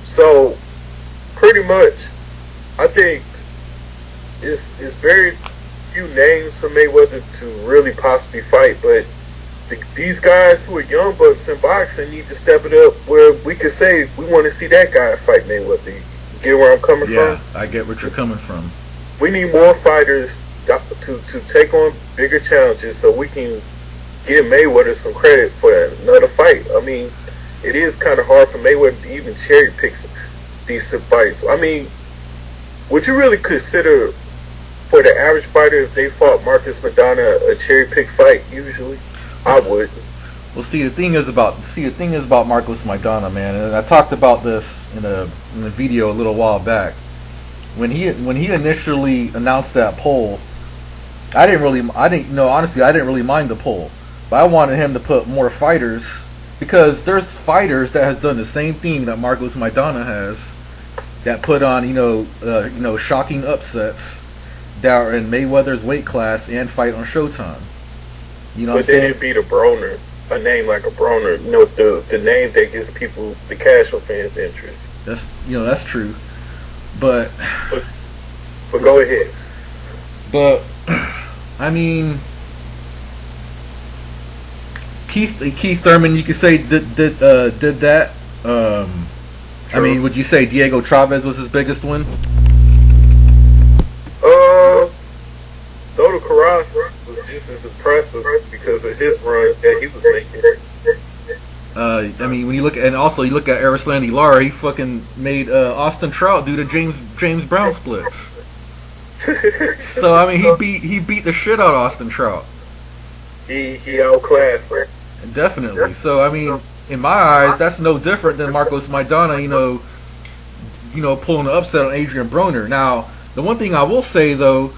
So pretty much, I think it's very few names for Mayweather to really possibly fight, but these guys who are young bucks in boxing need to step it up where we could say we want to see that guy fight Mayweather. You get where I'm coming from? Yeah, I get what you're coming from. We need more fighters to take on bigger challenges so we can give Mayweather some credit for another fight. I mean, it is kind of hard for Mayweather to even cherry pick decent fights. I mean, would you really consider for the average fighter if they fought Marcus Madonna a cherry pick fight? Usually, I would. Well, see the thing is about Marcos Maidana, man, and I talked about this in a video a little while back. When he initially announced that poll, I didn't really mind the poll, but I wanted him to put more fighters because there's fighters that has done the same thing that Marcos Maidana has, that put on shocking upsets that are in Mayweather's weight class and fight on Showtime. You know, but they didn't beat a Broner, a name like a Broner. You know, the name that gives people, the casual fans, interest. That's true, but but go ahead. But I mean, Keith Thurman, you could say did that. I mean, would you say Diego Chavez was his biggest win? Soto Karass was just as impressive because of his run that he was making. I mean, when you look and also you look at Arislandi Lara, he fucking made Austin Trout do the James Brown splits. So I mean, he beat the shit out of Austin Trout. He outclassed him. Definitely. So I mean, in my eyes, that's no different than Marcos Maidana. Pulling the upset on Adrian Broner. Now, the one thing I will say though,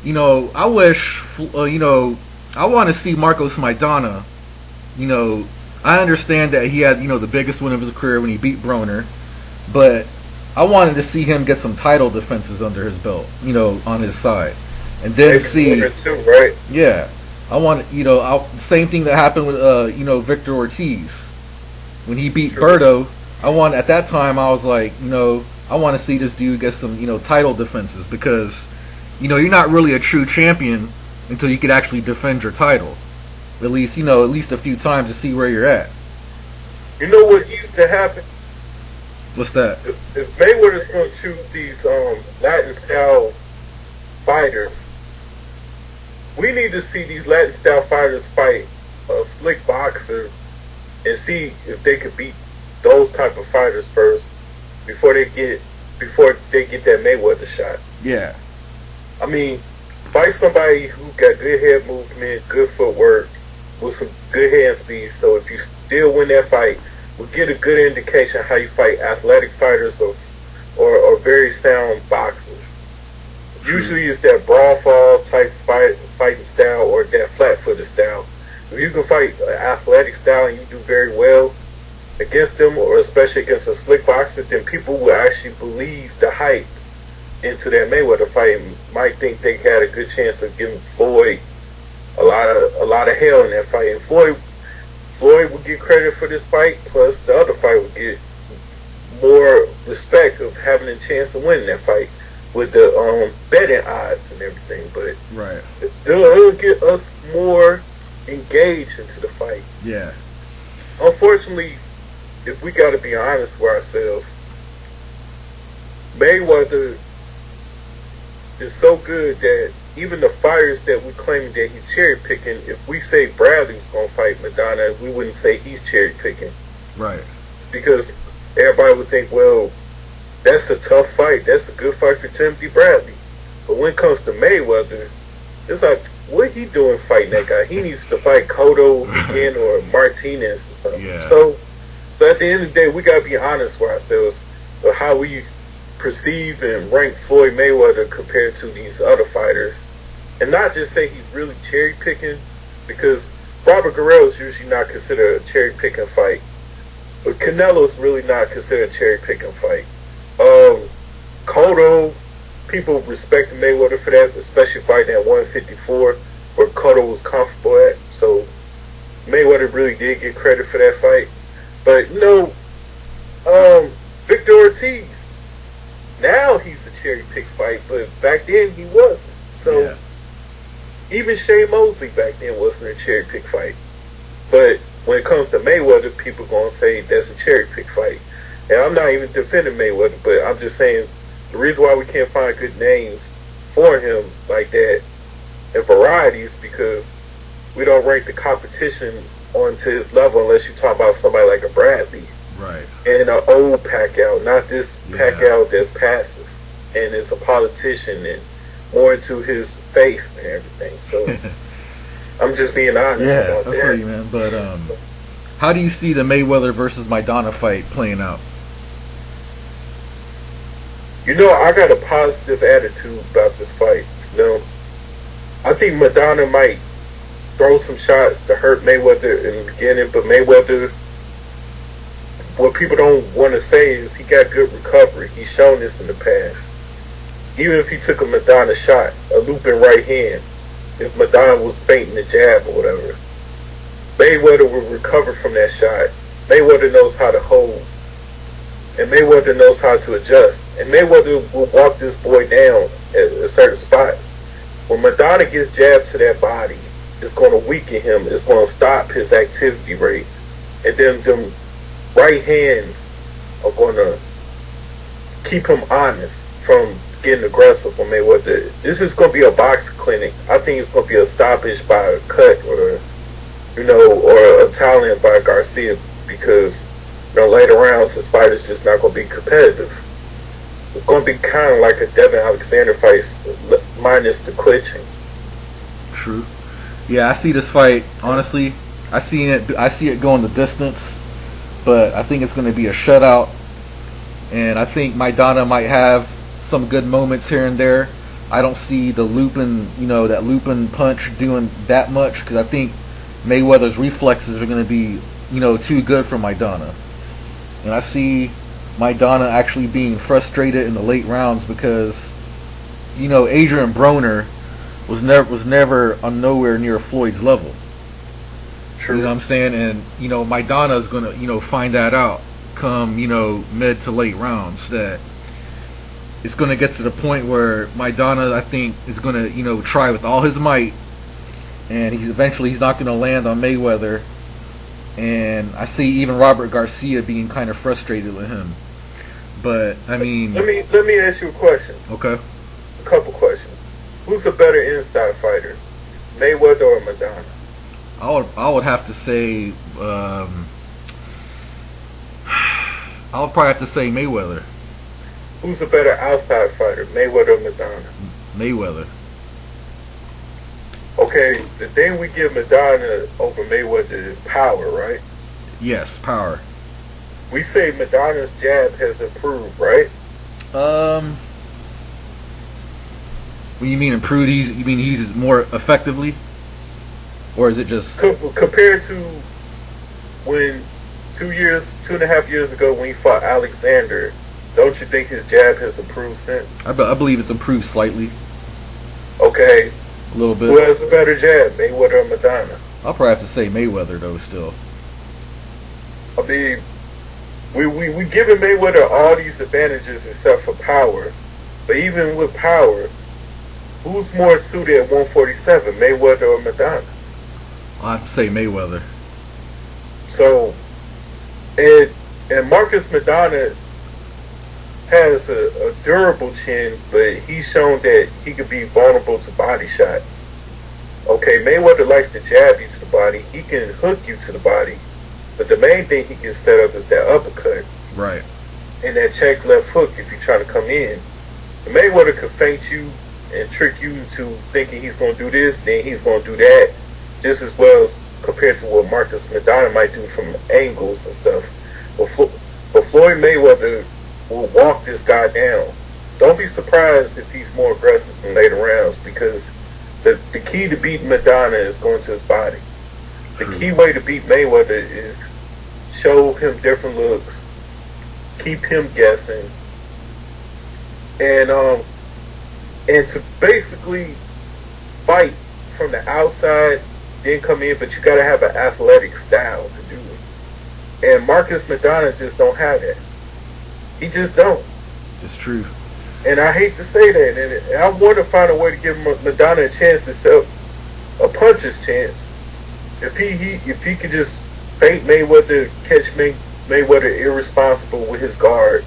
I wish, I want to see Marcos Maidana. I understand that he had, the biggest win of his career when he beat Broner, but I wanted to see him get some title defenses under his belt, on his side, and then see. Too, right? Yeah, I want, same thing that happened with, Victor Ortiz when he beat Berto. At that time, I was like, I want to see this dude get some, title defenses because. You're not really a true champion until you could actually defend your title. At least a few times to see where you're at. You know what used to happen? What's that? If Mayweather's going to choose these Latin style fighters, we need to see these Latin style fighters fight a slick boxer and see if they could beat those type of fighters first before they get that Mayweather shot. Yeah. I mean, fight somebody who got good head movement, good footwork, with some good hand speed. So if you still win that fight, we'll get a good indication how you fight athletic fighters or very sound boxers. Usually it's that brawl fall type fighting style or that flat-footed style. If you can fight an athletic style and you do very well against them, or especially against a slick boxer, then people will actually believe the hype into that Mayweather fight and might think they had a good chance of giving Floyd a lot of hell in that fight. And Floyd would get credit for this fight, plus the other fight would get more respect of having a chance of winning that fight with the betting odds and everything. But right, it'll get us more engaged into the fight. Yeah. Unfortunately, if we got to be honest with ourselves, Mayweather is so good that even the fighters that we claim that he's cherry picking, if we say Bradley's gonna fight Madonna, we wouldn't say he's cherry picking. Right. Because everybody would think, well, that's a tough fight. That's a good fight for Timothy Bradley. But when it comes to Mayweather, it's like, what he doing fighting that guy? He needs to fight Cotto again or Martinez or something. Yeah. So at the end of the day, we gotta be honest with ourselves of how we perceive and rank Floyd Mayweather compared to these other fighters, and not just say he's really cherry picking, because Robert Guerrero is usually not considered a cherry picking fight, but Canelo's really not considered a cherry picking fight. Cotto, people respect Mayweather for that, especially fighting at 154, where Cotto was comfortable at. So Mayweather really did get credit for that fight, but Victor Ortiz. Now he's a cherry pick fight, but back then he wasn't. So Yeah. even Shea Mosley back then wasn't a cherry pick fight. But when it comes to Mayweather, people gonna say that's a cherry pick fight. And I'm not even defending Mayweather, but I'm just saying the reason why we can't find good names for him like that and varieties because we don't rank the competition onto his level unless you talk about somebody like a Bradley Right. and an old Pacquiao, not this Yeah. Pacquiao that's passive and is a politician and more into his faith and everything. So I'm just being honest Yeah, about I feel that. you, man. But how do you see the Mayweather versus Maidana fight playing out? You know, I got a positive attitude about this fight. You know, I think Madonna might throw some shots to hurt Mayweather in the beginning, but Mayweather, what people don't want to say is he got good recovery. He's shown this in the past. Even if he took a Madonna shot, a looping right hand, if Madonna was feinting the jab or whatever, Mayweather will recover from that shot. Mayweather knows how to hold. And Mayweather knows how to adjust. And Mayweather will walk this boy down at certain spots. When Madonna gets jabbed to that body, it's going to weaken him. It's going to stop his activity rate. And then them right hands are going to keep him honest from getting aggressive on Mayweather. This is going to be a boxing clinic. I think it's going to be a stoppage by a cut or, you know, or a Italian by Garcia because, you know, later rounds this fight is just not going to be competitive. It's going to be kind of like a Devin Alexander fight minus the clinching. True. Yeah, I see this fight. Honestly, I see it going the distance, but I think it's going to be a shutout. And I think Maidana might have some good moments here and there. I don't see the looping, you know, that looping punch doing that much because I think Mayweather's reflexes are going to be, you know, too good for Maidana. And I see Maidana actually being frustrated in the late rounds because, you know, Adrian Broner was never on nowhere near Floyd's level. True. You know what I'm saying? And, you know, Maidana is going to, you know, find that out come, you know, mid to late rounds that it's going to get to the point where Maidana, I think, is going to, you know, try with all his might and he's not going to land on Mayweather. And I see even Robert Garcia being kind of frustrated with him. But, I mean... Let me ask you a question. Okay. A couple questions. Who's a better inside fighter, Mayweather or Madonna? I would have to say... I would probably have to say Mayweather. Who's a better outside fighter, Mayweather or Madonna? Mayweather. Okay, the thing we give Madonna over Mayweather is power, right? Yes, power. We say Madonna's jab has improved, right? When you mean improved, you mean he's more effectively? Or is it just... Compared to when 2.5 years ago when he fought Alexander, don't you think his jab has improved since? I believe it's improved slightly. Okay. A little bit. Who has a better jab, Mayweather or Madonna? I'll probably have to say Mayweather, though, still. I mean, we giving Mayweather all these advantages except for power. But even with power, who's more suited at 147, Mayweather or Madonna? I'll have to say Mayweather. So, and Marcus Madonna has a durable chin, but he's shown that he could be vulnerable to body shots. Okay, Mayweather likes to jab you to the body. He can hook you to the body. But the main thing he can set up is that uppercut. Right. And that check left hook if you try to come in. Mayweather could feint you and trick you to thinking he's going to do this, then he's going to do that, just as well as compared to what Marcus Madonna might do from angles and stuff. But Floyd Mayweather will walk this guy down. Don't be surprised if he's more aggressive in later rounds because the key to beating Madonna is going to his body. The key way to beat Mayweather is show him different looks, keep him guessing, and to basically fight from the outside, then come in, but you got to have an athletic style to do it. And Marcus Madonna just don't have that. He just don't. It's true. And I hate to say that. And I want to find a way to give Madonna a chance to sell a puncher's chance. If he could just feint Mayweather, catch Mayweather irresponsible with his guard,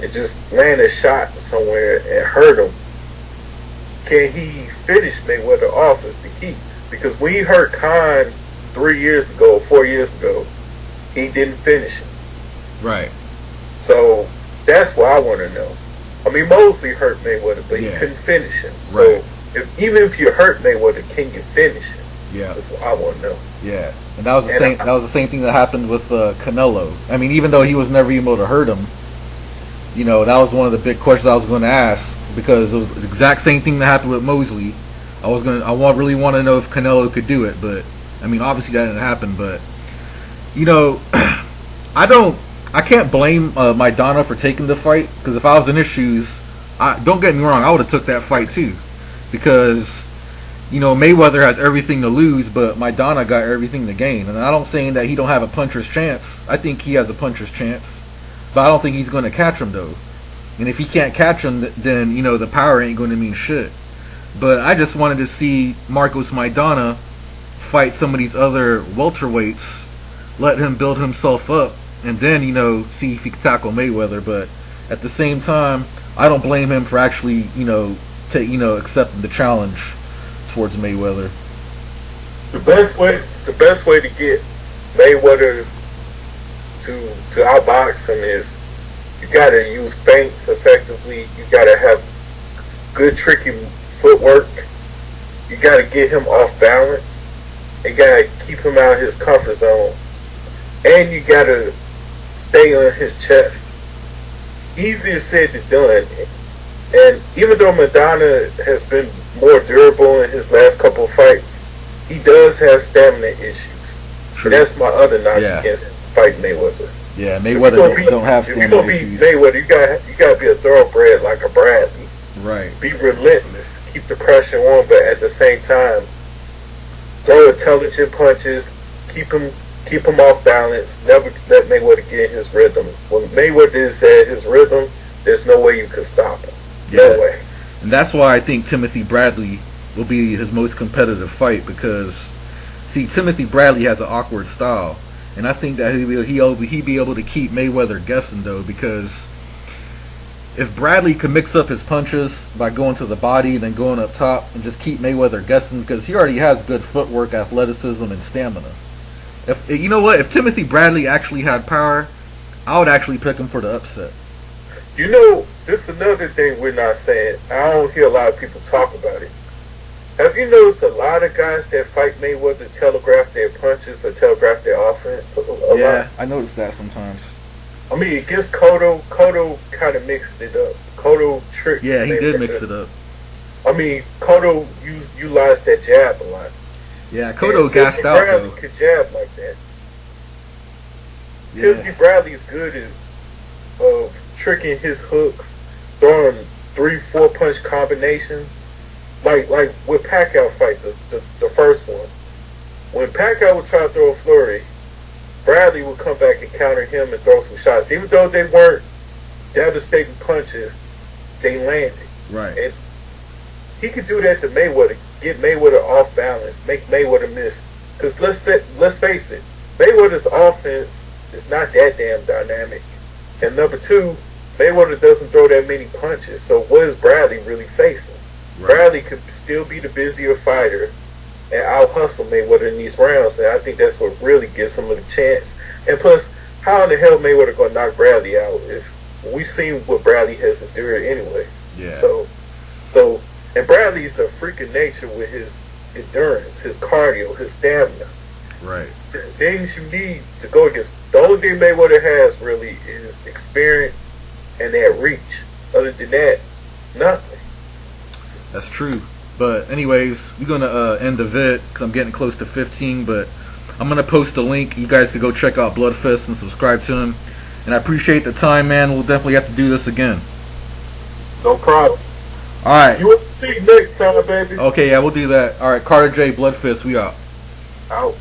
and just land a shot somewhere and hurt him, can he finish Mayweather off is the key. Because when he hurt Khan 3 years ago, 4 years ago, he didn't finish him. Right. So that's what I want to know. I mean, Mosley hurt Mayweather, but he couldn't finish him. So even if you hurt Mayweather, can you finish him? Yeah, that's what I want to know. Yeah, and that was the same. That was the same thing that happened with Canelo. I mean, even though he was never able to hurt him, you know, that was one of the big questions I was going to ask, because it was the exact same thing that happened with Mosley. Really want to know if Canelo could do it, but I mean, obviously that didn't happen. But you know, I can't blame Maidana for taking the fight, because if I was in his shoes, don't get me wrong, I would have took that fight too, because you know Mayweather has everything to lose, but Maidana got everything to gain. And I don't saying that he don't have a puncher's chance. I think he has a puncher's chance, but I don't think he's going to catch him though. And if he can't catch him, then you know the power ain't going to mean shit. But I just wanted to see Marcos Maidana fight some of these other welterweights, let him build himself up, and then, you know, see if he can tackle Mayweather. But at the same time, I don't blame him for actually, accepting the challenge towards Mayweather. The best way to get Mayweather to outbox him is you gotta use feints effectively. You gotta have good tricky footwork. You gotta get him off balance. You gotta keep him out of his comfort zone. And you gotta stay on his chest. Easier said than done. And even though Madonna has been more durable in his last couple of fights, he does have stamina issues. True. And that's my other knock against fighting Mayweather. Yeah, Mayweather don't have stamina issues. If you're gonna beat Mayweather, you gotta be a thoroughbred like a Bradley. Right. Be relentless. Keep the pressure on, but at the same time, throw intelligent punches. Keep him off balance. Never let Mayweather get in his rhythm. When Mayweather is at his rhythm, there's no way you can stop him. No way. And that's why I think Timothy Bradley will be his most competitive fight, because, see, Timothy Bradley has an awkward style. And I think that he'd be able to keep Mayweather guessing, though, because if Bradley can mix up his punches by going to the body, then going up top, and just keep Mayweather guessing, because he already has good footwork, athleticism, and stamina. If Timothy Bradley actually had power, I would actually pick him for the upset. You know, this is another thing we're not saying. I don't hear a lot of people talk about it. Have you noticed a lot of guys that fight Mayweather telegraph their punches or telegraph their offense? Yeah, I noticed that sometimes. I mean, against Cotto kind of mixed it up. Cotto tricked. Yeah, he did mix it up. I mean, Cotto utilized that jab a lot. Yeah, Cotto gassed out, Bradley could jab like that. Yeah. Timothy Bradley's good at tricking his hooks, throwing 3-4 punch combinations. Like with Pacquiao fight, the first one. When Pacquiao would try to throw a flurry, Bradley would come back and counter him and throw some shots. Even though they weren't devastating punches, they landed. Right. And he could do that to Mayweather, get Mayweather off balance, make Mayweather miss. Because let's face it, Mayweather's offense is not that damn dynamic. And number two, Mayweather doesn't throw that many punches. So what is Bradley really facing? Right. Bradley could still be the busier fighter and out-hustle Mayweather in these rounds. And I think that's what really gives him a chance. And plus, how in the hell Mayweather going to knock Bradley out if we've seen what Bradley has endured anyways? Yeah. So, and Bradley's a freak of nature with his endurance, his cardio, his stamina. Right. The things you need to go against. The only thing Mayweather has really is experience and that reach. Other than that, nothing. That's true. But anyways, we're going to end the vid because I'm getting close to 15. But I'm going to post a link. You guys can go check out Bloodfist and subscribe to him. And I appreciate the time, man. We'll definitely have to do this again. No problem. All right. You want to see next time, baby? Okay, yeah, we'll do that. All right, Carter J, Bloodfist, we out. Out.